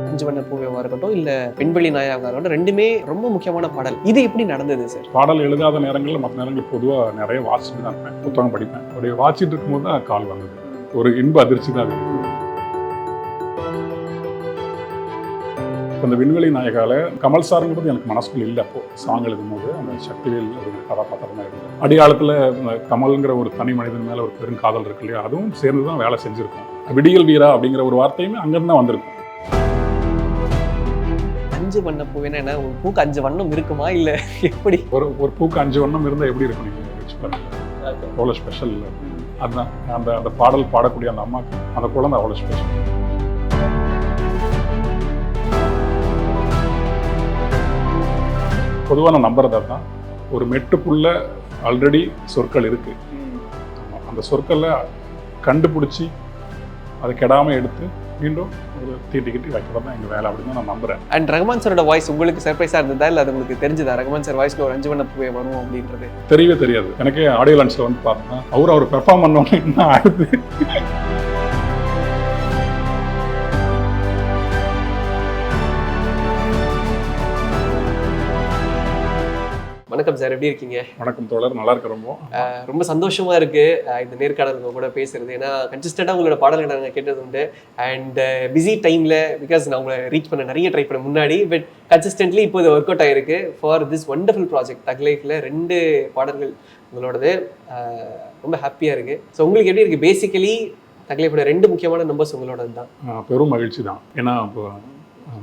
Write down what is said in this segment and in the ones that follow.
அஞ்சு வண்ண பூவேவா இருக்கட்டும் இல்ல பெண்வெளி நாயாக இருக்கட்டும், ரெண்டுமே ரொம்ப முக்கியமான பாடல். இது எப்படி நடந்தது சார்? பாடல் எழுதாத நேரங்களில் மற்ற நேரங்கள் பொதுவாக நிறைய வாசிச்சுட்டு தான் இருப்பேன், புத்தகம் படிப்பேன். அப்படியே வாசிச்சுட்டு இருக்கும்போது தான் கால் வந்தது. ஒரு இன்ப அதிர்ச்சி தான் அது. அந்த விண்வெளி நாயகால கமல் சாருங்கிறது எனக்கு மனசுக்குள்ள இல்லை. அப்போ சாங் எழுதும்போது அந்த சக்திவேல் ஒரு கதாபாத்திரம் தான் இருந்தது. அடியாளத்தில் கமல்ங்கிற ஒரு தனி மனிதன் மேலே ஒரு பெரும் காதல் இருக்கு இல்லையா, அதுவும் சேர்ந்து தான் வேலை செஞ்சுருக்கோம். விடியல் வீரா அப்படிங்கிற ஒரு வார்த்தையுமே அங்கேருந்து தான் வந்திருக்கும். அஞ்சு வண்ண பூவேனா என்ன, ஒரு பூக்கு 5 வண்ணம் இருக்குமா இல்லை எப்படி? ஒரு பூக்கு 5 வண்ணம் இருந்தால் எப்படி இருக்கும் நீங்கள் வச்சு பாருங்க, அவ்வளோ ஸ்பெஷல். அதுதான் அந்த பாடல் பாடக்கூடிய அந்த அம்மாக்கு அந்த குழந்தை அவ்வளோ ஸ்பெஷல். பொதுவாக நான் நம்புறதா தான், ஒரு மெட்டுக்குள்ள ஆல்ரெடி சொற்கள் இருக்கு. அந்த சொற்களை கண்டுபிடிச்சி அதை கெடாமல் எடுத்து மீண்டும் ஒரு தீட்டிக்கிட்டு வைக்கிறது தான் எங்கள் வேலை அப்படின்னு நான் நம்புறேன். அண்ட் ரஹ்மான் சாரோட வாய்ஸ் உங்களுக்கு சர்ப்ரைஸாக இருந்ததா இல்லை அது உங்களுக்கு தெரிஞ்சதா? ரஹ்மான் சார் வாய்ஸ்ல ஒரு அஞ்சு வண்ண பூவே வரும் அப்படின்றது தெரியவே தெரியாது எனக்கே. ஆடியோ லான்ச்சில் வந்து பார்த்தேன், அவர் பெர்ஃபார்ம் பண்ணோன்னு என்ன ஆகுது. வணக்கம் சார், எப்படி இருக்கீங்க? வணக்கம் தோழர், நல்லா இருக்க. ரொம்ப சந்தோஷமா இருக்கு இந்த நேர்காணல் கூட பேசுறது. ஏன்னா கன்சிஸ்டண்டாக உங்களோட பாடல்கள் நாங்கள் கேட்டது உண்டு. அண்ட் பிஸி டைம்ல பிகாஸ் நான் உங்களை ரீச் பண்ண நிறைய ட்ரை பண்ண முன்னாடி, பட் கன்சிஸ்டன்ட்லி இப்போ இது ஒர்க் அவுட் ஆயிருக்கு ஃபார் திஸ் ஒண்டர்ஃபுல் ப்ராஜெக்ட் தக் லைஃப்ல 2 பாடல்கள் உங்களோடது. ரொம்ப ஹாப்பியா இருக்கு. ஸோ உங்களுக்கு எப்படி இருக்கு? பேசிக்கலி தக் லைஃபோட 2 முக்கியமான நம்பர்ஸ் உங்களோட தான். பெரும் மகிழ்ச்சி தான். ஏன்னா இப்போ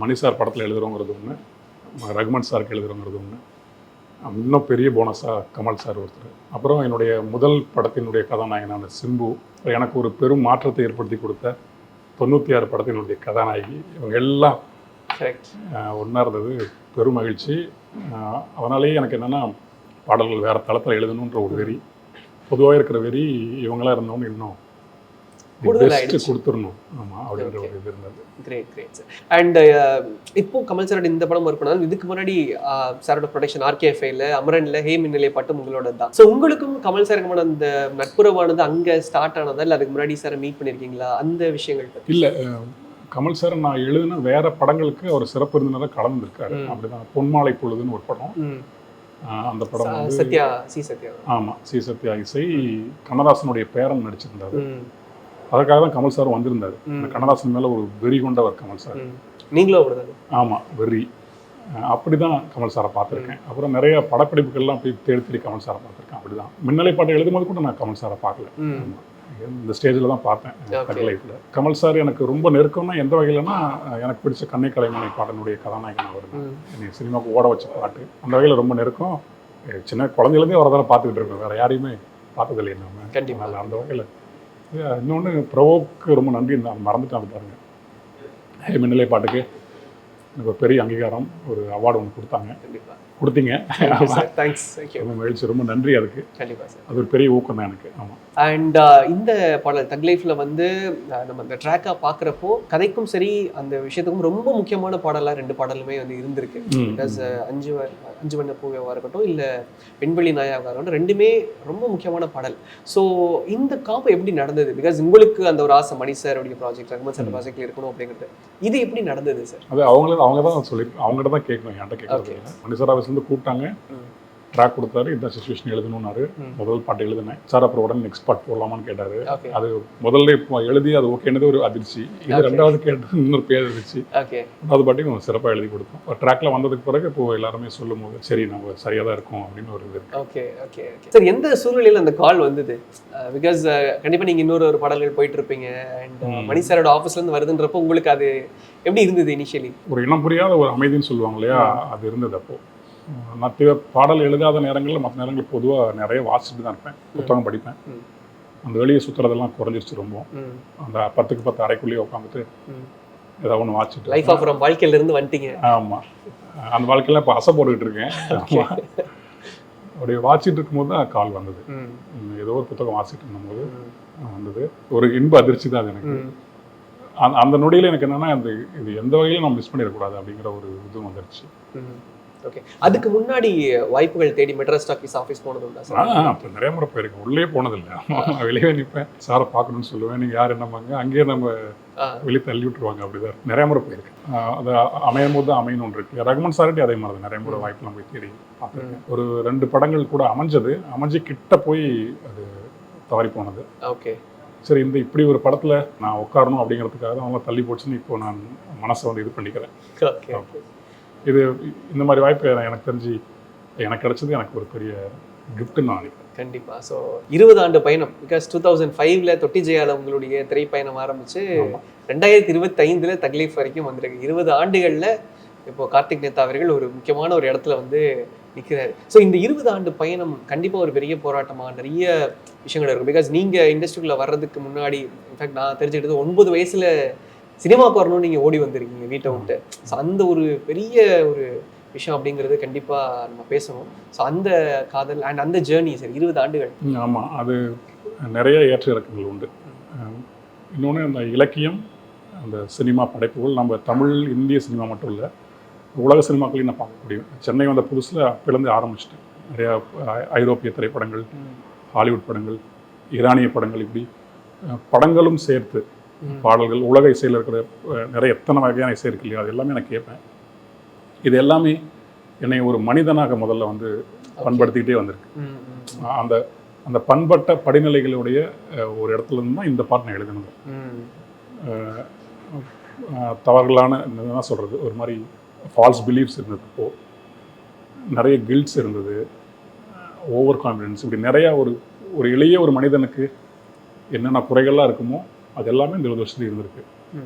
மணி சார் படத்தில் எழுதுறோங்கிறது ஒன்று, ரஹ்மான் சாருக்கு எழுதுறோங்கிறது ஒன்று, இன்னும் பெரிய போனஸாக கமல் சார் ஒருத்தர். அப்புறம் என்னுடைய முதல் படத்தினுடைய கதாநாயகனான சிம்பு எனக்கு ஒரு பெரும் மாற்றத்தை ஏற்படுத்தி கொடுத்த 96 படத்தினுடைய கதாநாயகி, இவங்க எல்லாம் ஒன்றா இருந்தது பெரும் மகிழ்ச்சி. அதனாலேயே எனக்கு என்னென்னா பாடல்கள் வேறு தளத்தில் எழுதணுன்ற ஒரு வெறி, பொதுவாக இருக்கிற வெறி இவங்களாம் இருந்தோன்னு இன்னும் கொடுத்துடணும். ஆமாம், அப்படின்ற ஒரு இது இருந்தது. Great great sir. அண்ட் இப்போ கமல் சாரோட இந்த படம் ஒர்க் பண்ணாலும் இதுக்கு முன்னாடி சாரோட ப்ரொடக்ஷன் RKFல அமரன்ல ஹே மின்னலே பாட்டு உங்களோட தான். ஸோ உங்களுக்கும் கமல் சாருக்குமான அந்த நட்புறவானது அங்கே ஸ்டார்ட் ஆனதா இல்லை அதுக்கு முன்னாடி சாரை மீட் பண்ணியிருக்கீங்களா? அந்த விஷயங்கள் பற்றி. இல்லை, கமல் சார் நான் எழுதின வேற படங்களுக்கு அவர் சிறப்பு விருந்தினராக கலந்துருக்காரு. அப்படிதான் பொன்மாலை பொழுதுன்னு ஒரு படம், அந்த படம் வந்து சத்யா. ஆமாம், சி சத்யா இசை, கண்ணதாசனுடைய பேரன் நடிச்சிருந்தாரு. அதற்காக தான் கமல் சார் வந்திருந்தார். கண்ணதாசன் மேலே ஒரு வெறி கொண்டவர் கமல் சார். நீங்களும் அப்படிதான்? ஆமாம், வெறி. அப்படி தான் கமல் சாரை பார்த்துருக்கேன். அப்புறம் நிறைய படப்பிடிப்புகள்லாம் போய் தேடி கமல் சாரை பார்த்துருக்கேன். அப்படி தான் மின்னலை பாட்டு எழுதும்போது கூட நான் கமல் சாரை பார்க்கல, இந்த ஸ்டேஜில் தான் பார்த்தேன் தக் லைஃப்பில். கமல் சார் எனக்கு ரொம்ப நெருக்கம்னா எந்த வகையிலன்னா, எனக்கு பிடிச்ச கண்ணை கலைமணி பாடனுடைய கதாநாயகன் அவர் தான். என்னை சினிமாவுக்கு ஓட வச்ச பாட்டு, அந்த வகையில் ரொம்ப நெருக்கம். சின்ன குழந்தையிலேருந்தே வரதால பார்த்துக்கிட்டு இருக்கோம், வேறு யாரையுமே பார்த்ததில்லை நம்ம. கண்டிப்பாக அந்த வகையில். இன்னொன்று ப்ரோவுக்கு ரொம்ப நன்றி, நான் மறந்துட்டேன் பாருங்க. ஹே மின்னலை பாட்டுக்கு எனக்கு ஒரு பெரிய அங்கீகாரம், ஒரு அவார்டு ஒன்று கொடுத்தாங்க. கொடுத்தீங்க, ரொம்ப மகிழ்ச்சி, ரொம்ப நன்றி. அதுக்கு கண்டிப்பாக சார், அது ஒரு பெரிய ஊக்கம் தான் எனக்கு. ஆமாம். அண்ட் இந்த பாடல் தக் லைஃப்ல வந்து நம்ம அந்த ட்ராக்காக பார்க்குறப்போ கதைக்கும் சரி அந்த விஷயத்துக்கும் ரொம்ப முக்கியமான பாடலாக 2 பாடலுமே வந்து இருந்திருக்கு. பிகாஸ் அஞ்சு வண்ண பூவேவா இருக்கட்டும் இல்லை பெண்வெளி நாயாக இருக்கட்டும், ரெண்டுமே ரொம்ப முக்கியமான பாடல். ஸோ இந்த காம்போ எப்படி நடந்தது? பிகாஸ் உங்களுக்கு அந்த ஒரு ஆசை மணி சார் உடைய ப்ராஜெக்ட், ரஹ்மான் சார் ப்ராஜெக்ட்ல இருக்கணும் அப்படிங்கிறது, இது எப்படி நடந்தது சார்? அது அவங்க தான் சொல்லி, அவங்ககிட்ட தான் கேட்கணும், என்கிட்ட கேட்கறது. மணி சார் ஆஃபீஸ்லேருந்து கூப்பிட்டாங்க, ட்ராக் கொடுத்தாரு, இந்த சிச்சுவேஷன் எழுதணும்னாரு. முதல் பாட்டு எழுதினேன் சார். அப்புறம் உடனே நெக்ஸ்ட் பாட்டு போடலாமான்னு கேட்டாரு. அது முதல்ல இப்போ எழுதி அது ஓகேனது ஒரு அதிர்ச்சி. இது 2வது கேட்டு இன்னொரு பேர் இருந்துச்சு. 2வது பாட்டையும் சிறப்பாக எழுதி கொடுத்தோம். ட்ராக்ல வந்ததுக்கு பிறகு இப்போ எல்லாருமே சொல்லும் போது சரி நம்ம சரியாக தான் இருக்கும் அப்படின்னு ஒரு இது. ஓகே சார், எந்த சூழ்நிலையில் அந்த கால் வந்தது? பிகாஸ் கண்டிப்பாக நீங்கள் இன்னொரு பாடல்கள் போயிட்டு இருப்பீங்க அண்ட் மணி சாரோட ஆஃபீஸ்லேருந்து வருதுன்றப்போ உங்களுக்கு அது எப்படி இருந்தது இனிஷியலி? ஒரு இனம் புரியாத ஒரு அமைதின்னு சொல்லுவாங்க இல்லையா, அது இருந்தது. அப்போ நான் பாடல் எழுதாத நேரங்களில் மற்ற நேரங்களில் பொதுவாக நிறைய வாசிச்சுட்டு தான் இருப்பேன், புத்தகம் படிப்பேன். அந்த வெளியே சுற்றுறதெல்லாம் குறைஞ்சிருச்சு ரொம்ப. அந்த 10க்கு 10 அறைக்குள்ளேயே உட்காந்துட்டு ஏதாவது ஒன்று வாசிச்சுட்டு லைஃப் ஆஃப் வாழ்க்கையிலேருந்து வந்துட்டீங்க. ஆமாம், அந்த வாழ்க்கையில் இப்போ அசை போட்டுக்கிட்டு இருக்கேன். அப்படியே வாசிச்சுட்டு இருக்கும்போது தான் கால் வந்தது. ஏதோ ஒரு புத்தகம் வாசிட்டு இருக்கும்போது வந்தது. ஒரு இன்ப அதிர்ச்சி தான் அது எனக்கு. அந்த நொடியில் எனக்கு என்னென்னா, இது எந்த வகையிலும் நம்ம மிஸ் பண்ணிடக்கூடாது அப்படிங்கிற ஒரு இது வந்துருச்சு. ஓகே. அதுக்கு முன்னாடி வாய்ப்புகள் தேடி மெட்ராஸ் டாக்கீஸ் ஆஃபீஸ் போனது உண்டா சார்? அப்போ நிறைய முறை போயிருக்கேன். உள்ளே போனதில்லை, வெளியே நிற்பேன், சாரை பார்க்கணும்னு சொல்லுவேன். நீங்கள் யார் என்னம்பாங்க, அங்கேயே நம்ம வெளியே தள்ளி விட்டுருவாங்க. அப்படிதான் நிறைய முறை போயிருக்கேன். அது அமையும் போது தான் அமையணும் ஒன்று இருக்குது. ரகுமான் சார்கிட்ட அதே மாதிரி தான் நிறைய முறை வாய்ப்புலாம் போய் தேடி பார்த்துருக்கேன். ஒரு 2 படங்கள் கூட அமைஞ்சு கிட்ட போய் அது தவறி போனது. ஓகே. சரி, இப்படி ஒரு படத்தில் நான் உட்காரணும் அப்படிங்கிறதுக்காக தான் அவங்க தள்ளி போச்சுன்னு இப்போ நான் மனசை வந்து இது பண்ணிக்கிறேன். இது இந்த மாதிரி வாய்ப்பு எனக்கு தெரிஞ்சு எனக்கு கிடைச்சது எனக்கு ஒரு பெரிய கிஃப்ட்னு நான் நினைக்கிறேன். கண்டிப்பாக. ஸோ 20 ஆண்டு பயணம், பிகாஸ் 2005 தொட்டி ஜெயால உங்களுடைய திரைப்பயணம் ஆரம்பிச்சு 2025 தக்லீஃப் வரைக்கும் வந்திருக்கு. 20 ஆண்டுகளில் இப்போ கார்த்திக் நேத்தா அவர்கள் ஒரு முக்கியமான ஒரு இடத்துல வந்து நிற்கிறாரு. ஸோ இந்த 20 ஆண்டு பயணம் கண்டிப்பாக ஒரு பெரிய போராட்டமாக நிறைய விஷயங்கள் இருக்கும். பிகாஸ் நீங்கள் இண்டஸ்ட்ரிக்குள்ளே வர்றதுக்கு முன்னாடி, இன்ஃபேக்ட் நான் தெரிஞ்சுக்கிட்டது 9 வயசில் சினிமாவுக்கு வரணும்னு நீங்கள் ஓடி வந்திருக்கீங்க வீட்டை விட்டு. ஸோ அந்த ஒரு பெரிய ஒரு விஷயம் அப்படிங்கிறது கண்டிப்பாக நம்ம பேசணும். ஸோ அந்த காதல் அண்ட் அந்த ஜேர்னி சார் 20 ஆண்டுகள். ஆமாம், அது நிறைய ஏற்ற இறக்கங்கள் உண்டு. இன்னொன்று அந்த இலக்கியம், அந்த சினிமா படைப்புகள் நம்ம தமிழ் இந்திய சினிமா மட்டும் இல்லை, உலக சினிமாக்களையும் நான் பார்க்க முடியும். சென்னை வந்த புதுசில் அப்போலேருந்து ஆரம்பிச்சிட்டேன். நிறையா ஐரோப்பிய திரைப்படங்கள், ஹாலிவுட் படங்கள், ஈரானிய படங்கள், இப்படி படங்களும் சேர்த்து பாடல்கள், உலக இசையில் இருக்கிற நிறைய எத்தனை வகையான இசை இருக்கு இல்லையா, அது எல்லாமே நான் கேட்பேன். இது எல்லாமே என்னை ஒரு மனிதனாக முதல்ல வந்து பண்படுத்திக்கிட்டே வந்திருக்கு. அந்த அந்த பண்பட்ட படிநிலைகளுடைய ஒரு இடத்துல இருந்து தான் இந்த பாட்டு நான் எழுதினது. தவறுகளான என்ன சொல்கிறது, ஒரு மாதிரி ஃபால்ஸ் பிலீஃப்ஸ் இருந்தது, இப்போது நிறைய கில்ட்ஸ் இருந்தது, ஓவர் கான்ஃபிடென்ஸ், இப்படி நிறையா ஒரு இளைய ஒரு மனிதனுக்கு என்னென்ன குறைகள்லாம் இருக்குமோ அது எல்லாமே இந்த 20 வருஷத்துக்கு இருந்திருக்கு.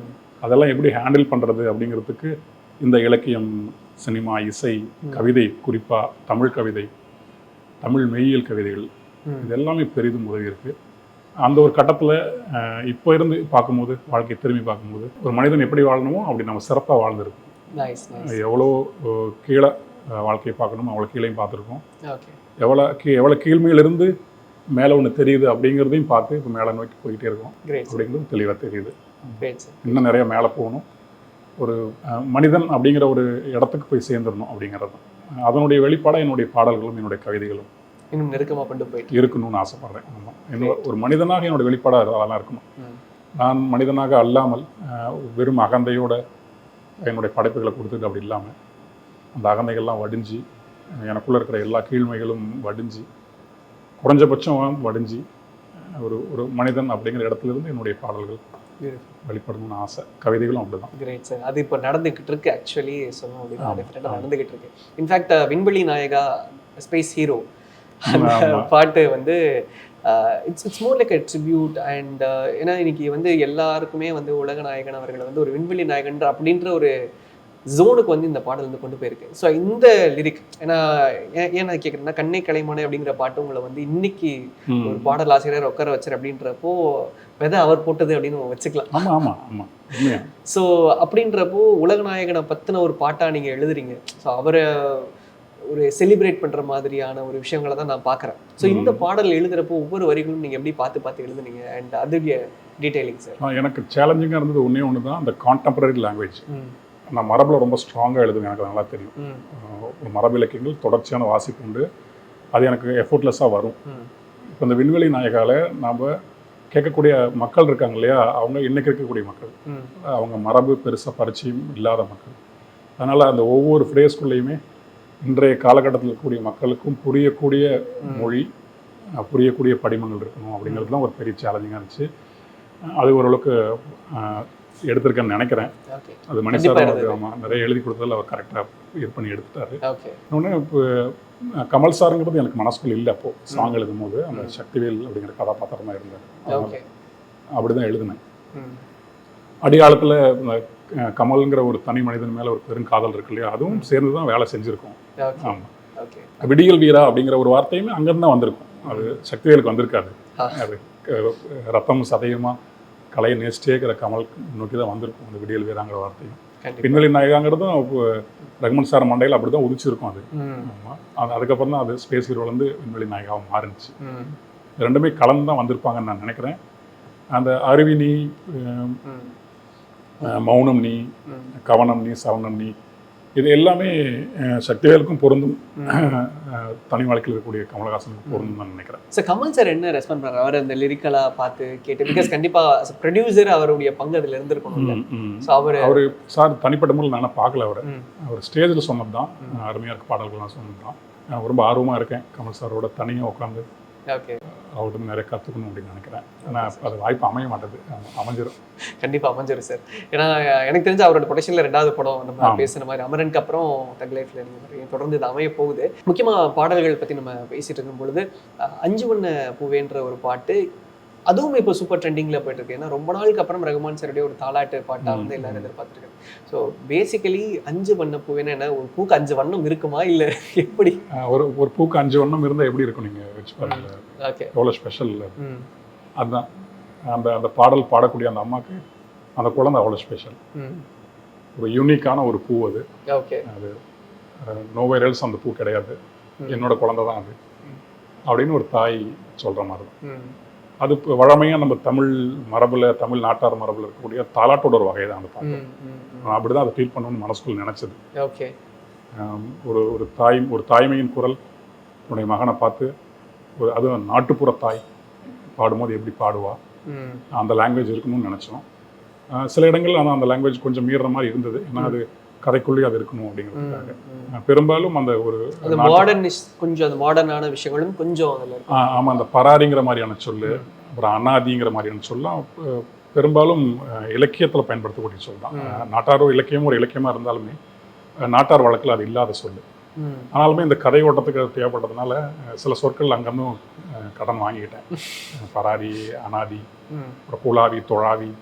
அதெல்லாம் எப்படி ஹேண்டில் பண்ணுறது அப்படிங்கிறதுக்கு இந்த இலக்கியம், சினிமா, இசை, கவிதை, குறிப்பாக தமிழ் கவிதை, தமிழ் மெய்யியல் கவிதைகள், இது எல்லாமே பெரிதும் உதவி இருக்குது. அந்த ஒரு கட்டத்தில் இப்போ இருந்து பார்க்கும்போது, வாழ்க்கையை திரும்பி பார்க்கும்போது, ஒரு மனிதன் எப்படி வாழணுமோ அப்படி நம்ம சிறப்பாக வாழ்ந்துருக்கோம். எவ்வளோ கீழே வாழ்க்கையை பார்க்கணுமோ அவ்வளோ கீழையும் பார்த்துருக்கோம். எவ்வளோ கீழ்மையிலிருந்து மேலே ஒன்று தெரியுது அப்படிங்கிறதையும் பார்த்து இப்போ மேலே நோக்கி போய்கிட்டே இருக்கோம். அப்படிங்கிறது தெளிவாக தெரியுது. இன்னும் நிறைய மேலே போகணும், ஒரு மனிதன் அப்படிங்கிற ஒரு இடத்துக்கு போய் சேர்ந்துடணும் அப்படிங்கிறது தான். அதனுடைய வெளிப்பாடாக என்னுடைய பாடல்களும் என்னுடைய கவிதைகளும் இன்னும் நெருக்கமாக கொண்டு போயிட்டு இருக்கணும்னு ஆசைப்பட்றேன். ஆமாம், என்னோட ஒரு மனிதனாக என்னோட வெளிப்பாடாக அதெல்லாம் இருக்கணும். நான் மனிதனாக அல்லாமல் வெறும் அகந்தையோட என்னுடைய படைப்புகளை கொடுத்துட்டு அப்படி இல்லாமல் அந்த அகந்தைகள்லாம் வடிஞ்சு, எனக்குள்ளே இருக்கிற எல்லா கீழ்மைகளும் வடிஞ்சு, குறைஞ்சபட்சம் வடிஞ்சு ஒரு மனிதன் அப்படிங்கிற இடத்துலேருந்து என்னுடைய பாடல்கள் வெளிப்படணும்னு ஆசை. கவிதைகளும் அப்படிதான். Great sir. அது இப்போ நடந்துக்கிட்டு இருக்கு. ஆக்சுவலி சொல்லணும் அப்படின்னா டெஃபினட்டாக நடந்துக்கிட்டு இருக்கு. இன்ஃபேக்ட் விண்வெளி நாயகா, ஸ்பேஸ் ஹீரோ, அந்த பாட்டு வந்து it's more like a tribute. And ஏன்னா இன்னைக்கு வந்து எல்லாருக்குமே வந்து உலக நாயகன் அவர்களை வந்து ஒரு விண்வெளி நாயகன் அப்படின்ற ஒரு ஜோனுக்கு வந்து இந்த பாடல் வந்து கொண்டு போயிருக்கு. ஸோ இந்த லிரிக் ஏன்னா ஏன் நான் கேட்குறேன்னா, கண்ணை கலைமானே அப்படிங்கிற பாட்டு உங்களை வந்து இன்னைக்கு ஒரு பாடல் ஆசிரியர் உட்கார வச்சார் அப்படின்றப்போ வெதை அவர் போட்டது அப்படின்னு வச்சுக்கலாம். ஆமாம் ஆமாம் ஆமாம். ஸோ அப்படின்றப்போ உலகநாயகனை பற்றின ஒரு பாட்டாக நீங்கள் எழுதுறீங்க. ஸோ அவரை ஒரு செலிப்ரேட் பண்ணுற மாதிரியான ஒரு விஷயங்களை தான் நான் பார்க்குறேன். ஸோ இந்த பாடல் எழுதுகிறப்போ ஒவ்வொரு வரிகளும் நீங்கள் எப்படி பார்த்து எழுதுனீங்க அண்ட் அதுடைய டீட்டெயிலிங் சார்? எனக்கு சேலஞ்சிங்காக இருந்தது ஒன்று தான், அந்த கான்டெம்பரரி லாங்குவேஜ். நான் மரபில் ரொம்ப ஸ்ட்ராங்காக எழுதுவேன், எனக்கு நல்லா தெரியும். ஒரு மரபு இலக்கியங்கள் தொடர்ச்சியான வாசிப்பு உண்டு, அது எனக்கு எஃபோர்ட்லெஸ்ஸாக வரும். இப்போ இந்த விண்வெளி நாயகால நாம் கேட்கக்கூடிய மக்கள் இருக்காங்க இல்லையா, அவங்க இன்றைக்கி இருக்கக்கூடிய மக்கள், அவங்க மரபு பெருசாக பரிச்சயம் இல்லாத மக்கள். அதனால் அந்த ஒவ்வொரு ஃப்ரேஸ்குள்ளேயுமே இன்றைய காலகட்டத்தில் இருக்கக்கூடிய மக்களுக்கும் புரியக்கூடிய மொழி, புரியக்கூடிய படிமங்கள் இருக்கணும் அப்படிங்கிறதுலாம் ஒரு பெரிய சேலஞ்சிங்காக இருந்துச்சு. அது ஓரளவுக்கு எடுத்திருக்கேன்னு நினைக்கிறேன். அது மணிசார் நிறைய எழுதி கொடுத்ததில் அவர் கரெக்டாக இது பண்ணி எடுத்துட்டாரு. இன்னொன்று இப்போ கமல் சாருங்கிறது எனக்கு மனசுக்குள்ள இல்லை. அப்போது சாங் எழுதும் போது அந்த சக்திவேல் அப்படிங்கிற கதாபாத்திரம் தான் இருந்தார். அப்படி தான் எழுதினேன். அடிகாலத்தில் கமல்ங்கிற ஒரு தனி மனிதன் மேலே ஒரு பெருங்காதல் இருக்கு இல்லையா, அதுவும் சேர்ந்து தான் வேலை செஞ்சுருக்கோம். ஆமாம், விடியல் வீரா அப்படிங்கிற ஒரு வார்த்தையுமே அங்கேருந்து தான் வந்திருக்கும். அது சக்திவேலுக்கு வந்திருக்காது. அது ரத்தம் சதயமாக கலையை நேசிட்டேக்கிற கமல் நோக்கி தான் வந்திருக்கும் அந்த விடியல் வீராங்கிற வார்த்தையும். விண்வெளி நாயகாங்கிறதும் ரகுமான் சார் மண்டையில் அப்படி தான் உதிச்சிருக்கும். அது ஆமாம், அதுக்கப்புறம் தான் அது ஸ்பேஸ் ஹீரோலேருந்து விண்வெளி நாயகாவும் மாறிச்சு. ரெண்டுமே கலந்து தான் வந்திருப்பாங்கன்னு நான் நினைக்கிறேன். அந்த அருவி நீ, மௌனம் நீ, கவனம் நீ, சவனம் நீ, இது எல்லாமே சக்திவேலுக்கும் பொருந்தும், தனி வாழ்க்கையில் இருக்கக்கூடிய கமலஹாசனுக்கு பொருந்தும் நான் நினைக்கிறேன். சார் கமல் சார் என்ன ரெஸ்பாண்ட் பண்ணுறாரு அவர் அந்த லிரிக்கலா பார்த்து கேட்டு? பிகாஸ் கண்டிப்பாக ப்ரொடியூசர் அவருடைய பங்கு அதில் இருந்திருக்கணும். ஸோ அவர் சார் தனிப்பட்ட முறையில் நான் பார்க்கல அவர் ஸ்டேஜில் சொன்னது தான், அருமையாக இருக்க பாடல்கள்லாம் சொன்னது தான். ரொம்ப ஆர்வமாக இருக்கேன் கமல் சாரோட தனியாக உட்காந்து ஓகே அவர்கிட்ட நிறைய கற்றுக்கணும் அப்படின்னு நினைக்கிறேன். ஆனால் அது வாய்ப்பு அமைய மாட்டேது, அமைஞ்சிடும். கண்டிப்பாக அமைஞ்சிடும் சார். ஏன்னா எனக்கு தெரிஞ்ச அவரோட ப்ரொடக்ஷனில் 2வது படம் நம்ம பேசுகிற மாதிரி அமரனுக்கு அப்புறம் தக் லைஃப்ல நீங்கள் தொடர்ந்து இது அமைய போகுது. முக்கியமாக பாடல்கள் பற்றி நம்ம பேசிகிட்டு இருக்கும் பொழுது அஞ்சு வண்ண பூவேன்ற ஒரு பாட்டு அதுவும் இப்போ சூப்பர் ட்ரெண்டிங்கில் போயிட்டு இருக்கு. ஏன்னா ரொம்ப நாளுக்கு அப்புறம் ரகுமான் சாருடைய ஒரு தாலாட்டு பாட்டாக வந்து எல்லாரும் எதிர்பார்த்துருக்காங்க. ஸோ பேசிக்கலி அஞ்சு வண்ண பூவேன்னா என்ன, ஒரு பூக்கு 5 வண்ணம் இருக்குமா இல்லை எப்படி? ஒரு பூக்கு 5 வண்ணம் இருந்தால் எப்படி இருக்கும் நீங்கள் வச்சு பாருங்க. ஓகே, எவ்வளோ ஸ்பெஷல் அதுதான். அந்த பாடல் பாடக்கூடிய அந்த அம்மாவுக்கு அந்த குழந்தை அவ்வளோ ஸ்பெஷல், ஒரு யூனிக்கான ஒரு பூ அது. ஓகே, அது நோவேர் எல்ஸ் அந்த பூ கிடையாது, என்னோட குழந்தை தான் அது அப்படின்னு ஒரு தாய் சொல்கிற மாதிரி தான். அது வழமையாக நம்ம தமிழ் மரபில், தமிழ் நாட்டார் மரபில் இருக்கக்கூடிய தாலாட்டோட ஒரு வகை தான் அந்த பாட்டு. அப்படி தான் அதை ஃபீல் பண்ணணும்னு மனசுக்குள்ள நினச்சது. ஓகே, ஒரு தாய்மையின் குரல் என்னுடைய மகனை பார்த்து, அதுவும் நாட்டுப்புற தாய் பாடும்போது எப்படி பாடுவா, அந்த லாங்குவேஜ் இருக்கணும்னு நினச்சோம். சில இடங்கள் ஆனால் அந்த லாங்குவேஜ் கொஞ்சம் மீறுற மாதிரி இருந்தது. ஏன்னா அது கதைக்குள்ளேயே அது இருக்கணும் அப்படிங்கிறதுக்காக. பெரும்பாலும் அந்த ஒரு கொஞ்சம் அந்த மாடர்னான விஷயங்களும் கொஞ்சம் ஆமாம், அந்த பராரிங்கிற மாதிரியான சொல்லு, அப்புறம் அனாதிங்கிற மாதிரியான சொல்லலாம் பெரும்பாலும் இலக்கியத்தில் பயன்படுத்தக்கூடிய சொல் தான். நாட்டாரோ இலக்கியமும் ஒரு இலக்கியமாக இருந்தாலுமே நாட்டார் வழக்கில் அது இல்லாத சொல்லு. ஆனாலுமே இந்த கதை ஓட்டத்துக்கு அது தேவைப்பட்டதுனால சில சொற்கள் அங்கேருந்தும் கடன் வாங்கிக்கிட்டேன். பராரி, அனாதி, அப்புறம் புலாவி, தொழாவி,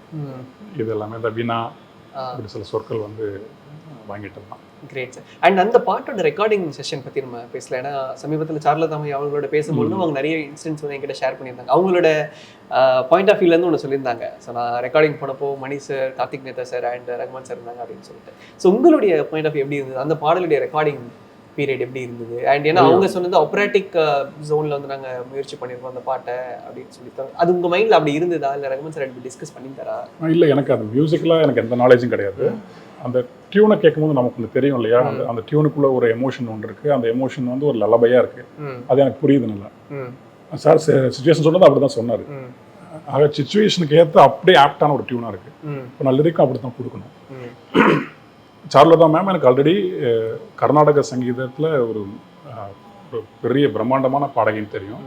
இது எல்லாமே இந்த வினா, இப்படி சில சொற்கள் வந்து வாங்கிட்டு இருந்தான். Great sir. அண்ட் அந்த பாட்டோட ரெக்கார்டிங் செஷன் பற்றி நம்ம பேசல. ஏன்னா சமீபத்தில் சார்லதாமை அவங்களோட பேசும்போது அவங்க நிறைய இன்சிடென்ட்ஸ் வந்து என்கிட்ட ஷேர் பண்ணியிருந்தாங்க. அவங்களோட பாயிண்ட் ஆஃப் வியூலேருந்து ஒன்று சொல்லியிருந்தாங்க. ஸோ நான் ரெக்கார்டிங் போனப்போ Mani sir, Karthik Netha sir and Rahman sir இருந்தாங்க அப்படின்னு சொல்லிட்டு. ஸோ உங்களுடைய பாயிண்ட் ஆஃப் வியூ எப்படி இருந்தது, அந்த பாடலுடைய ரெக்கார்டிங் பீரியட் எப்படி இருந்தது? அண்ட் ஏன்னா அவங்க சொன்னது ஆப்ரேட்டிக் ஜோனில் வந்து நாங்கள் முயற்சி பண்ணியிருக்கோம் அந்த பாட்டை அப்படின்னு சொல்லியிருக்காங்க. அது உங்கள் மைண்டில் அப்படி இருந்ததா, இல்லை ரகுமான் சார் அப்படி டிஸ்கஸ் பண்ணியிருந்தாரா? இல்லை, எனக்கு அது மியூசிக்கலாக எனக்கு எந்த நாலேஜும் கிடையாது. அந்த டியூனை கேட்கும்போது நமக்கு ஒன்று தெரியும் இல்லையா, அந்த டியூனுக்குள்ள ஒரு எமோஷன் ஒன்று இருக்குது. அந்த எமோஷன் வந்து ஒரு லலபையாக இருக்குது. அது எனக்கு புரியுது நல்லா. சார் சிச்சுவேஷன் சொன்னது அப்படி தான் சொன்னார். ஆக சிச்சுவேஷனுக்கு ஏற்ற அப்படியே ஆப்டான ஒரு டியூனாக இருக்குது. இப்போ நான் லிரிக்கும் அப்படி தான் கொடுக்கணும். சார்லதா மேம் எனக்கு ஆல்ரெடி கர்நாடக சங்கீதத்தில் ஒரு பெரிய பிரம்மாண்டமான பாடகின்னு தெரியும்.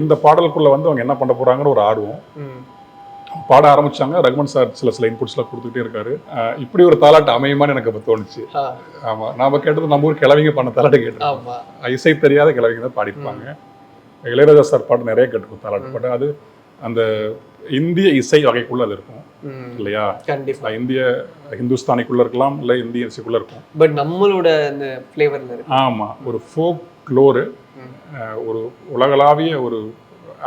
இந்த பாடலுக்குள்ளே வந்து அவங்க என்ன பண்ண போகிறாங்கிற ஒரு ஆர்வம். பாட ஆரம்பிச்சாங்க. ரகுமான் சார் சில இன்புட்ஸ்லாம் கொடுத்துக்கிட்டே இருக்காரு. இப்படி ஒரு தாலாட்டு அமையுமான்னு எனக்கு இப்போ தோணுச்சு. ஆமாம், நாம கேட்டது நம்ம ஊர் கிழவிங்க பண்ண தாலாட்டு கேட்டோம். இசை தெரியாத கிழவிங்க தான் பாடிப்பாங்க. இளையராஜா சார் பாட்டு நிறைய கேட்டிருக்கோம் தாலாட்டு பாட்டு. அது அந்த இந்திய இசை வகைக்குள்ள அது இருக்கும் இல்லையா? கண்டிப்பா இந்திய ஹிந்துஸ்தானிக்குள்ள இருக்கலாம், இல்லை இந்திய இசைக்குள்ள இருக்கும். பட் நம்மளோட அந்த ஃப்ளேவர்ல இருக்கு. ஆமாம், ஒரு ஃபோக் க்ளோரு, ஒரு உலகளாவிய ஒரு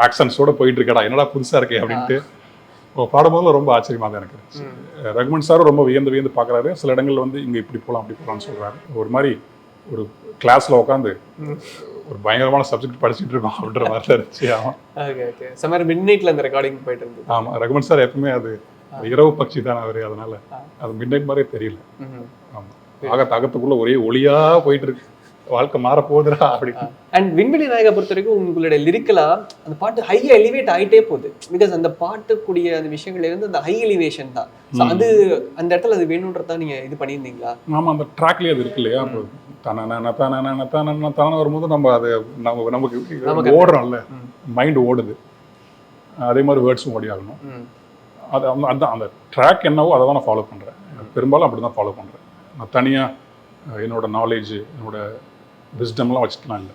ஆக்சன்ஸோட போயிட்டு இருக்கடா, என்னடா புதுசாக இருக்கே அப்படின்ட்டு பாடும்போது ரொம்ப ஆச்சரியமாக தான் எனக்கு இருந்துச்சு. ரகுமான் சாரும் ரொம்ப வியந்து பார்க்குறாரு. சில இடங்கள்ல வந்து இங்கே இப்படி போகலாம் அப்படி போகலான்னு சொல்கிறாரு. ஒரு மாதிரி ஒரு கிளாஸில் உட்காந்து ஒரு பயங்கரமான சப்ஜெக்ட் படிச்சுட்டு இருக்கோம் அப்படின்ற மாதிரி தான் இருந்துச்சு. ஆமாம், மிட் நைட்டில் அந்த ரெக்கார்டிங் போயிட்டு இருந்தது. ஆமாம், ரகுமான் சார் எப்பவுமே அது இரவு பட்சி தான் அவர், அதனால அது மிட் நைட் மாதிரியே தெரியல. ஆமாம், அகத்துக்குள்ள ஒரே ஒளியாக போயிட்டு இருக்கு, வாழ்க்கை மாற போகுதுடா அப்படின்னு. அண்ட் விண்வெளி நாயகா பொறுத்த வரைக்கும் உங்களுடைய லிரிக்கலா அந்த பாட்டு ஹையா எலிவேட் ஆகிட்டே போகுது. பிகாஸ் அந்த பாட்டுக்கூடிய அந்த விஷயங்கள்ல இருந்து அந்த ஹை எலிவேஷன் தான். அது அந்த இடத்துல அது வேணுன்றதான் நீங்க இது பண்ணியிருந்தீங்களா? ஆமாம், அந்த ட்ராக்லேயே அது இருக்கு இல்லையா? தான வரும்போது நம்ம அது நமக்கு ஓடுறோம்ல, மைண்ட் ஓடுது. அதே மாதிரி வேர்ட்ஸும் ஓடி ஆகணும். அது அதுதான் அந்த ட்ராக் என்னவோ அதை தான் நான் ஃபாலோ பண்ணுறேன். பெரும்பாலும் அப்படி தான் ஃபாலோ பண்ணுறேன். நான் தனியாக என்னோட நாலேஜ், என்னோட விஸ்டம்லாம் வச்சுக்கலாம் இல்லை.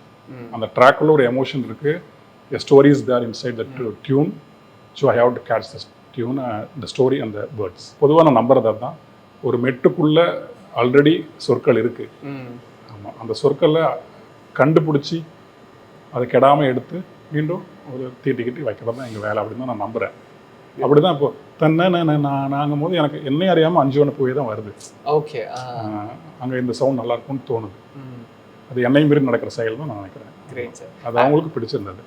அந்த ட்ராக்குள்ள ஒரு எமோஷன் இருக்குது. A story is there inside the tune. So I have to catch the tune, the story and the words. பொதுவாக நான் நம்புறது தான், ஒரு மெட்டுக்குள்ளே ஆல்ரெடி சொற்கள் இருக்குது. ஆமாம், அந்த சொற்களை கண்டுபிடிச்சி அதை கெடாமல் எடுத்து மீண்டும் ஒரு தீட்டிக்கிட்டு வைக்கிறது தான் எங்கள் வேலை அப்படின்னு தான் நான் நம்புகிறேன். அப்படி தான் இப்போ நாங்கும் போது எனக்கு என்னையும் அறியாமல் 5 வண்ண பூவே தான் வருது. ஓகே, அங்கே இந்த சவுண்ட் நல்லா இருக்கும்னு தோணுது. அது என்னையும் மீறி நடக்கிற செயல் தான் நான் நினைக்கிறேன். அது அவங்களுக்கு பிடிச்சிருந்தது.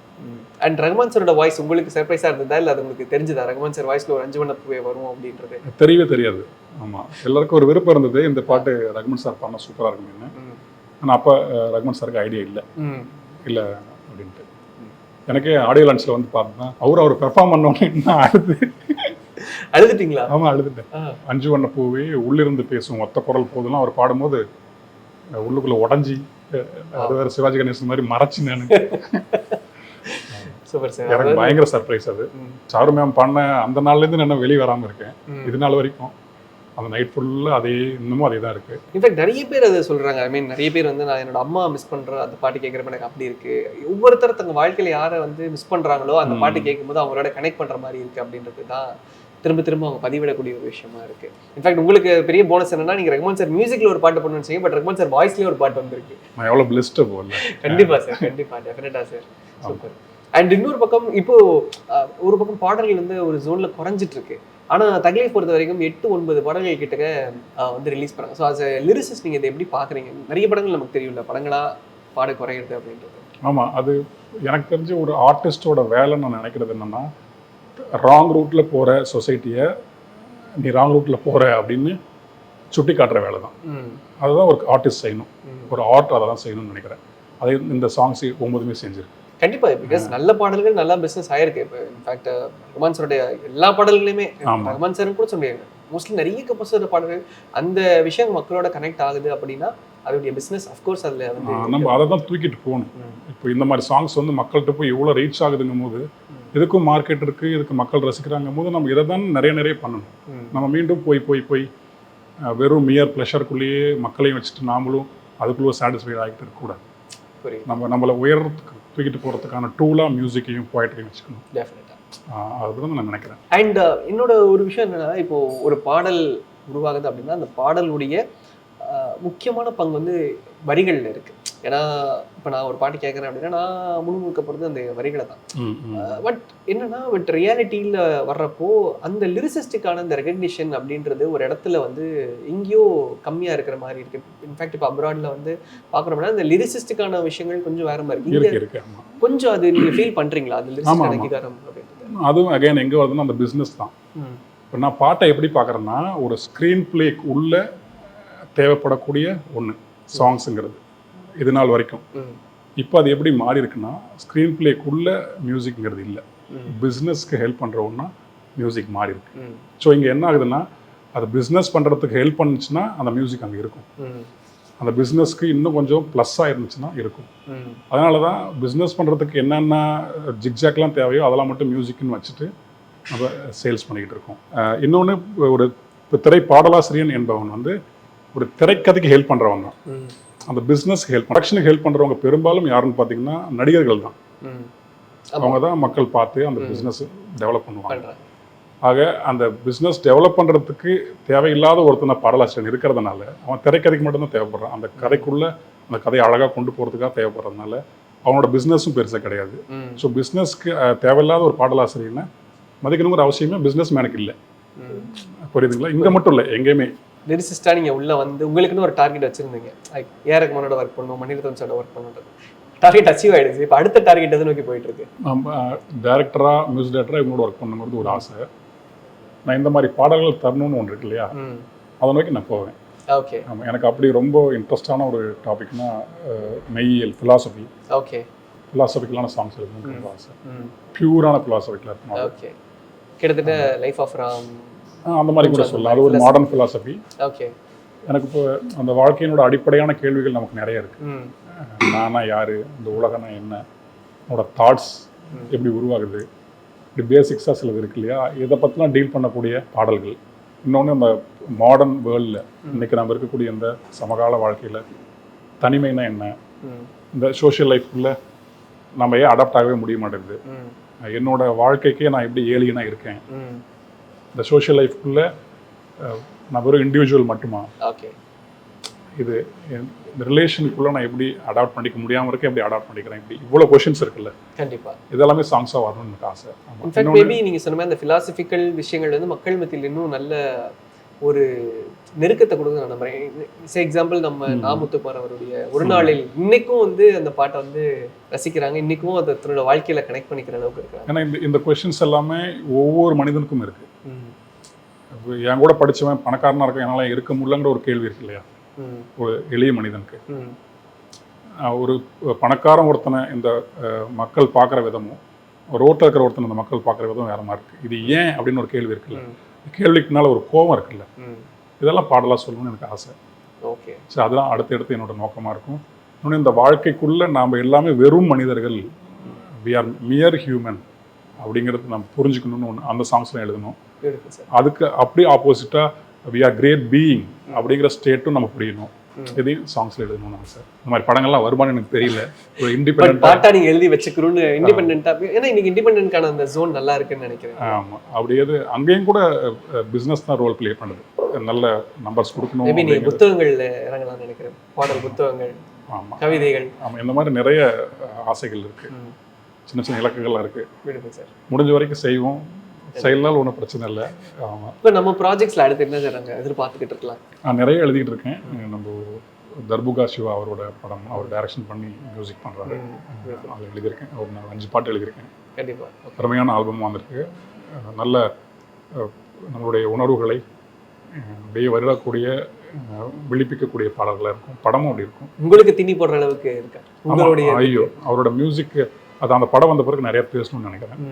அண்ட் ரகுமான் சாரோட வாய்ஸ் உங்களுக்கு சர்ப்ரைஸாக இருந்ததா, இல்லை அது உங்களுக்கு தெரிஞ்சதா? ரகுமான் சார் வாய்ஸில் ஒரு 5 வண்ண பூவே வரும் அப்படின்றது தெரியவே தெரியாது. ஆமாம், எல்லாருக்கும் ஒரு விருப்பம் இருந்தது இந்த பாட்டு ரகுமான் சார் பாடினா சூப்பராக இருக்குன்னு. ஆனால் அப்போ ரகுமான் சாருக்கு ஐடியா இல்லை அப்படின்ட்டு. எனக்கே ஆடியோ லான்ச்சில் வந்து பார்த்தா அவர் பெர்ஃபார்ம் பண்ணோன்னே என்ன அழுதுட்டீங்களா? ஆமாம், அழுதுட்டேன். 5 வண்ண பூவே உள்ளிருந்து பேசும் ஒத்த குரல் போதெல்லாம் அவர் பாடும்போது உள்ளுக்குள்ளே உடஞ்சி, அது வேறு சிவாஜி கணேசன் மாதிரி மறைச்சி நான் எனக்கு பயங்கர சர்ப்ரைஸ் அது. சாரு மேம் பாடின அந்த நாள்லேருந்து நான் வெளியே வராமல் இருக்கேன் இது நாள் வரைக்கும். அந்த நைட் ஃபுல்லாக அதே இன்னமும் அதே தான் இருக்குது. இன்ஃபேக்ட் நிறைய பேர் அதை சொல்கிறாங்க. ஐ மீன் நிறைய பேர் வந்து நான் என்னோட அம்மா மிஸ் பண்ணுறேன் அந்த பாட்டு கேட்குறப்ப எனக்கு அப்படி இருக்குது. ஒவ்வொருத்தர் தங்க வாழ்க்கையில் யாரை வந்து மிஸ் பண்ணுறாங்களோ அந்த பாட்டு கேட்கும்போது அவங்களோட கனெக்ட் பண்ணுற மாதிரி இருக்குது அப்படின்றது தான் திரும்ப திரும்ப அவங்க பதிவிடக்கூடிய ஒரு விஷயமா இருக்குது. இன்ஃபேக்ட் உங்களுக்கு பெரிய போனஸ் என்னன்னா நீங்கள் ரகுமான் சார் மியூசிக்கில் ஒரு பாட்டு பண்ணணும்னு செய்யுங்க, பட் ரகுமான் சார் வாய்ஸ்லேயே ஒரு பாட்டு வந்திருக்கு. நான் எவ்வளோ பிளஸ்ட்டு போகல. கண்டிப்பாக சார், கண்டிப்பாக, டெஃபினட்டாக சார். சூப்பர். அண்ட் இன்னொரு பக்கம் இப்போ ஒரு பக்கம் பாடல்கள் வந்து ஒரு ஜோனில் குறைஞ்சிட்டு இருக்கு. ஆனால் தகிலை பொறுத்த வரைக்கும் 8-9 படங்கள் கிட்டக்க வந்து ரிலீஸ் பண்ணாங்க. ஸோ அஸ் லிரிசிஸ்ட் நீங்கள் இதை எப்படி பார்க்குறீங்க? நிறைய படங்கள் நமக்கு தெரியல படங்களாக பாட குறையிறது அப்படின்றது. ஆமாம், அது எனக்கு தெரிஞ்ச ஒரு ஆர்டிஸ்டோட வேலைன்னு நான் நினைக்கிறது என்னென்னா, ராங் ரூட்டில் போகிற சொசைட்டியை நீ ராங் ரூட்டில் போகிற அப்படின்னு சுட்டி காட்டுற வேலை தான். அதுதான் ஒரு ஆர்டிஸ்ட் செய்யணும். ஒரு ஆர்ட் அதை தான் செய்யணும்னு நினைக்கிறேன். அதை இந்த சாங்ஸ் 9மே செஞ்சிருக்கு. கண்டிப்பாக, பிகாஸ் நல்ல பாடல்கள் நல்லா பிஸ்னஸ் ஆயிருக்கு. இப்போ இன்ஃபேக்ட் ரகுமான் சாருடைய எல்லா பாடல்களையுமே ரகுமான் சார்னு கூட சொல்ல முடியாது, மோஸ்ட்லி நிறைய கம்போசர் பாடல்கள் அந்த விஷயம் மக்களோட கனெக்ட் ஆகுது அப்படின்னா அதோடைய பிஸ்னஸ் அஃப்கோர்ஸ் அதில் வந்து நம்ம அதை தான் தூக்கிட்டு போகணும். இப்போ இந்த மாதிரி சாங்ஸ் வந்து மக்கள்கிட்ட போய் எவ்வளோ ரீச் ஆகுதுங்கும் போது இதுக்கும் மார்க்கெட் இருக்குது, இதுக்கு மக்கள் ரசிக்கிறாங்கும் போது நம்ம இதை தான் நிறைய பண்ணணும். நம்ம மீண்டும் போய் வெறும் மியர் ப்ளஷருக்குள்ளேயே மக்களையும் வச்சுட்டு நாமளும் அதுக்குள்ளே சாட்டிஸ்ஃபைட் ஆகிட்டு இருக்கக்கூடாது. நம்மளை உயரத்துக்கு தூக்கிட்டு போகிறதுக்கான டூலாக மியூசிக்கையும் போய்ட்டையும் வச்சுக்கணும். டெஃபினட்டாக அதுதான் நான் நினைக்கிறேன். அண்ட் என்னோட ஒரு விஷயம் என்னென்னா, இப்போது ஒரு பாடல் உருவாகுது அப்படின்னா அந்த பாடலுடைய முக்கியமான பங்கு வந்து வரிகளில் இருக்குது. ஏன்னா இப்போ நான் ஒரு பாட்டு கேட்குறேன் அப்படின்னா நான் முழுக்க போகிறது அந்த வரிகளை தான். பட் என்னன்னா ரியாலிட்டியில் வர்றப்போ அந்த லிரிசிஸ்டிக்கான அந்த ரெகக்னிஷன் அப்படின்றது ஒரு இடத்துல வந்து எங்கேயோ கம்மியாக இருக்கிற மாதிரி இருக்குது. இன்ஃபேக்ட் இப்போ அப்ராடில் வந்து பார்க்குறோம்னா இந்த லிரிசிஸ்டிக்கான விஷயங்கள் கொஞ்சம் வேற மாதிரி இருக்கு. கொஞ்சம் அது நீங்கள் ஃபீல் பண்ணுறீங்களா அது லிரிசிஸ்டிக் அங்கீகாரம் அப்படின்றது? அதுவும் அகைன் எங்கே வருதுன்னா அந்த பிஸ்னஸ் தான். இப்போ நான் பாட்டை எப்படி பார்க்குறேன்னா, ஒரு ஸ்க்ரீன் பிளேக்கு உள்ள தேவைப்படக்கூடிய ஒன்று சாங்ஸுங்கிறது இது நாள் வரைக்கும். இப்போ அது எப்படி மாறி இருக்குன்னா, ஸ்க்ரீன் பிளேக்குள்ள மியூசிக்ங்கிறது இல்லை, பிஸ்னஸ்க்கு ஹெல்ப் பண்ணுற ஒன்றா மியூசிக் மாறி இருக்கு. ஸோ இங்கே என்ன ஆகுதுன்னா, அது பிஸ்னஸ் பண்ணுறதுக்கு ஹெல்ப் பண்ணுச்சுன்னா அந்த மியூசிக் அங்கே இருக்கும். அந்த பிஸ்னஸ்க்கு இன்னும் கொஞ்சம் ப்ளஸ்ஸாக இருந்துச்சுன்னா இருக்கும். அதனால தான் பிஸ்னஸ் பண்ணுறதுக்கு என்னென்ன ஜிக்ஜாக்லாம் தேவையோ அதெல்லாம் மட்டும் மியூசிக்னு வச்சுட்டு நம்ம சேல்ஸ் பண்ணிக்கிட்டு இருக்கோம். இன்னொன்று, ஒரு திரை பாடலாசிரியன் என்பவன் வந்து ஒரு திரைக்கதைக்கு ஹெல்ப் பண்ணுறவங்க தான். அந்த பிஸ்னஸ்க்கு ஹெல்ப் ப்ரொடக்ஷனுக்கு ஹெல்ப் பண்ணுறவங்க பெரும்பாலும் யாருன்னு பார்த்தீங்கன்னா நடிகர்கள் தான். அவங்க தான் மக்கள் பார்த்து அந்த பிஸ்னஸ் டெவலப் பண்ணுவாங்க. ஆக அந்த பிஸ்னஸ் டெவலப் பண்ணுறதுக்கு தேவையில்லாத ஒருத்தனை பாடலாசிரியன் இருக்கிறதுனால அவன் திரைக்கதைக்கு மட்டும்தான் தேவைப்படுறான். அந்த கதைக்குள்ளே அந்த கதையை அழகாக கொண்டு போகிறதுக்காக தேவைப்படுறதுனால அவனோட பிஸ்னஸும் பெருசாக கிடையாது. ஸோ பிஸ்னஸ்க்கு தேவையில்லாத ஒரு பாடலாசிரியனை மதிக்கணுங்கிற அவசியமே பிஸ்னஸ் மேனுக்கு இல்லை. புரியுதுங்களா? இங்கே மட்டும் இல்லை, எங்கேயுமே லிரிசிஸ்டாக நீங்கள் உள்ளே வந்து உங்களுக்குன்னு ஒரு டார்கெட் வச்சுருந்தீங்க, லைக் ஏஆர் ரஹ்மானோட ஒர்க் பண்ணணும், மணிரத்னம் சாரோட ஒர்க் பண்ணுறது. டார்கெட் அச்சீவ் ஆகிடுச்சு. இப்போ அடுத்த டார்கெட் எது நோக்கி போயிட்டுருக்கு? நம்ம டேரக்டராக மியூசிக் டேரக்டராக இவங்களோட ஒர்க் பண்ணுங்கிறது ஒரு ஆசை. நான் இந்த மாதிரி பாடல்கள் தரணும்னு ஒன்று இருக்கு இல்லையா, அதை நோக்கி நான் போவேன். ஓகே. ஆமாம், எனக்கு அப்படி ரொம்ப இன்ட்ரெஸ்டான ஒரு டாபிக்னா மெய்யியல், ஃபிலாசபி. ஓகே. ஃபிலாசபிக்கலான சாங்ஸ் எழுதணும்னு ரொம்ப ஆசை. பியூரான ஃபிலாசபிக்கில் இருக்கணும். ஓகே. கிட்டத்தட்ட லைஃப் ஆஃப் ராம் அந்த மாதிரி கூட சொல்லலாம். அது ஒரு மாடர்ன் ஃபிலாசபி. ஓகே. எனக்கு இப்போ அந்த வாழ்க்கையினோட அடிப்படையான கேள்விகள் நமக்கு நிறைய இருக்குது. நானா யார், இந்த உலகம்னா என்ன, என்னோட தாட்ஸ் எப்படி உருவாகுது, இப்படி பேசிக்ஸாக சிலது இருக்கு இல்லையா, இதை பற்றிலாம் டீல் பண்ணக்கூடிய பாடல்கள். இன்னொன்று, அந்த மாடர்ன் வேர்ல்டில் இன்றைக்கி நம்ம இருக்கக்கூடிய இந்த சமகால வாழ்க்கையில் தனிமைனா என்ன, இந்த சோஷியல் லைஃப்குள்ளே நம்ம ஏன் அடாப்ட் ஆகவே முடிய மாட்டேங்குது, என்னோட வாழ்க்கைக்கே நான் எப்படி ஏலியனாக இருக்கேன், இந்த சோஷியல் லைஃப்குள்ளே நான் வெறும் இண்டிவிஜுவல் மட்டுமா, ஓகே, இது இந்த ரிலேஷனுக்குள்ளே நான் எப்படி அடாப்ட் பண்ணிக்க முடியாமல் இருக்கேன், எப்படி அடாப்ட் பண்ணிக்கிறேன், இப்படி இவ்வளோ கொஷின்ஸ் இருக்குல்ல. கண்டிப்பாக இதெல்லாமே சாங்ஸாக வரணும்னு எனக்கு ஆசை. இன்ஃபேக்ட் மேபி நீங்கள் சொன்ன மாதிரி அந்த ஃபிலாசபிக்கல் விஷயங்கள் வந்து மக்கள் மத்தியில் இன்னும் நல்ல ஒரு நெருக்கத்தை கொடுக்க நான் நம்புறேன். எக்ஸாம்பிள் நம்ம நாமுத்துக்குமார் அவருடைய ஒரு நாளில் இன்னைக்கும் வந்து அந்த பாட்டை வந்து ரசிக்கிறாங்க, இன்னைக்கும் அதை தன்னோட வாழ்க்கையில் கனெக்ட் பண்ணிக்கிற அளவுக்கு இருக்காங்க. ஏன்னா இந்த கொஷின்ஸ் எல்லாமே ஒவ்வொரு மனிதனுக்கும் இருக்குது. என் கூட படிச்சவன் பணக்காரனா இருக்க என்னால் இருக்க முடியலங்கிற ஒரு கேள்வி இருக்கு இல்லையா ஒரு எளிய மனிதனுக்கு. ஒரு பணக்காரன் ஒருத்தனை இந்த மக்கள் பார்க்குற விதமும் ரோட்டில் இருக்கிற ஒருத்தனை இந்த மக்கள் பார்க்குற விதம் வேற மாதிரி இருக்குது. இது ஏன் அப்படின்னு ஒரு கேள்வி இருக்குல்ல, கேள்விக்குனால ஒரு கோபம் இருக்குல்ல, இதெல்லாம் பாடலாக சொல்லணும்னு எனக்கு ஆசை. ஓகே, ஸோ அதெல்லாம் அடுத்தடுத்து என்னோட நோக்கமாக இருக்கும். இன்னொன்று, இந்த வாழ்க்கைக்குள்ளே நாம் எல்லாமே வெறும் மனிதர்கள், வி ஆர் மியர் ஹியூமன் அப்படிங்கிறது நம்ம புரிஞ்சுக்கணும்னு ஒன்று அந்த சாங்ஸ்லாம் எழுதணும். அதுக்கு அப்படியே ஆப்போசிட்டாக வி ஆர் கிரேட் பீயிங் அப்படிங்கிற ஸ்டேட்டும் நம்ம புரியணும். இதையும் சாங்ஸ்ல எழுதணும்னு ஆசை. இந்த மாதிரி படங்கள்லாம் வருமானு எனக்கு தெரியல. ஒரு இண்டிபெண்டன்ட் பாட்டா நீங்க எழுதி வச்சுக்கணும்னு இண்டிபெண்டன்ட்டா, ஏன்னா இன்னைக்கு இண்டிபெண்டன்ட்கான அந்த ஜோன் நல்லா இருக்குன்னு நினைக்கிறேன். ஆமாம், அப்படியே அங்கேயும் கூட பிஸ்னஸ் தான் ரோல் ப்ளே பண்ணுது. நல்ல நம்பர்ஸ் கொடுக்கணும். மேபி நீங்க புத்தகங்கள் இறங்கலாம்னு நினைக்கிறேன், பாடல் புத்தகங்கள், ஆமாம், கவிதைகள். ஆமாம், இந்த மாதிரி நிறைய ஆசைகள் இருக்கு, சின்ன சின்ன இலக்குகள்லாம் இருக்கு. சார் முடிஞ்ச வரைக்கும் செய்வோம், செயல்னால ஒன்றும் பிரச்சனை இல்லை. ஆமாம். இப்போ நம்ம ப்ராஜெக்ட்ஸில் அடுத்து என்ன சார் நாங்கள் எதிர்பார்த்துக்கிட்டு இருக்கலாம்? நான் நிறைய எழுதிக்கிட்டு இருக்கேன். நம்ம தர்புகா சிவா அவரோட படம் அவர் டைரக்ஷன் பண்ணி மியூசிக் பண்ணுறாரு. அதில் எழுதியிருக்கேன். ஒரு 5 பாட்டு எழுதியிருக்கேன். கண்டிப்பாக திறமையான ஆல்பம் வந்திருக்கு. நல்ல நம்மளுடைய உணர்வுகளை அப்படியே வருடக்கூடிய விழிப்பிக்கக்கூடிய பாடல்களாக இருக்கும். படமும் அப்படி இருக்கும். உங்களுக்கு திணி போடுற அளவுக்கு இருக்கா உங்களுடைய? ஐயோ, அவரோட மியூசிக் அது அந்த படம் வந்த பிறகு நிறைய பேசணும்னு நினைக்கிறேன்.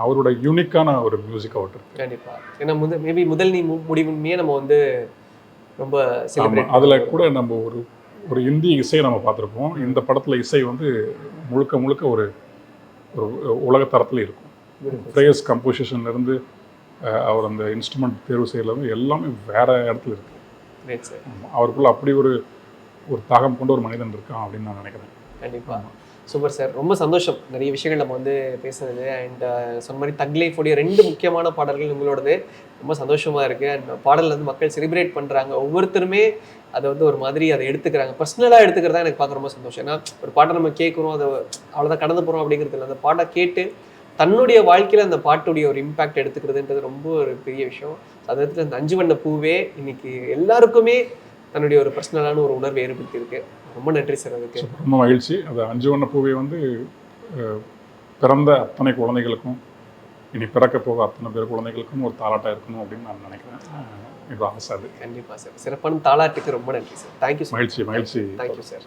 அவரோட யூனிக்கான ஒரு மியூசிக் அவுட் இருக்கு. கண்டிப்பா. ஏன்னா மேபி முதல் நீ முடிவுமே நம்ம வந்து ரொம்ப செலிப்ரேட். அதில் கூட நம்ம ஒரு இந்தி இசையை நம்ம பார்த்துருப்போம். இந்த படத்தில் இசை வந்து முழுக்க முழுக்க ஒரு உலகத்தரத்தில் இருக்கும். ஃப்ரேஸ் கம்போசிஷன்லேருந்து அவர் அந்த இன்ஸ்ட்ருமெண்ட் தேர்வு செய்யறது எல்லாமே வேற இடத்துல இருக்கு. அவருக்குள்ள அப்படி ஒரு தாகம் கொண்ட ஒரு மனிதன் இருக்கான் அப்படின்னு நான் நினைக்கிறேன். கண்டிப்பாக. சூப்பர் சார், ரொம்ப சந்தோஷம். நிறைய விஷயங்கள் நம்ம வந்து பேசுனது. அண்ட் சொன்ன மாதிரி தக் லைஃபோடைய 2 முக்கியமான பாடல்கள் உங்களோடது. ரொம்ப சந்தோஷமாக இருக்குது. அண்ட் பாடலில் வந்து மக்கள் செலிப்ரேட் பண்ணுறாங்க. ஒவ்வொருத்தருமே அதை வந்து ஒரு மாதிரி அதை எடுத்துக்கிறாங்க, பர்சனலாக எடுத்துக்கிறதா எனக்கு பார்க்க ரொம்ப சந்தோஷம். ஏன்னா ஒரு பாட்டை நம்ம கேட்குறோம், அதை அவ்வளோதான் கடந்து போகிறோம் அப்படிங்கிறது இல்லை. அந்த பாட்டை கேட்டு தன்னுடைய வாழ்க்கையில் அந்த பாட்டுடைய ஒரு இம்பேக்ட் எடுத்துக்கிறதுன்றது ரொம்ப ஒரு பெரிய விஷயம். அதே அந்த 5 வண்ண பூவே இன்னைக்கு எல்லாருக்குமே தன்னுடைய ஒரு பர்சனலான ஒரு உணர்வை ஏற்படுத்தியிருக்கு. ரொம்ப நன்றி சார். அதுக்கு ரொம்ப மகிழ்ச்சி. அது 5 வண்ண பூவை வந்து பிறந்த அத்தனை குழந்தைகளுக்கும், இனி பிறக்க போக அத்தனை பேர் குழந்தைகளுக்கும் ஒரு தாலாட்டாக இருக்கணும் அப்படின்னு நான் நினைக்கிறேன். என்னோட ஆசை அது. கண்டிப்பாக சார். சிறப்பான தாலாட்டுக்கு ரொம்ப நன்றி சார். Thank you sir. மகிழ்ச்சி. Thank you sir.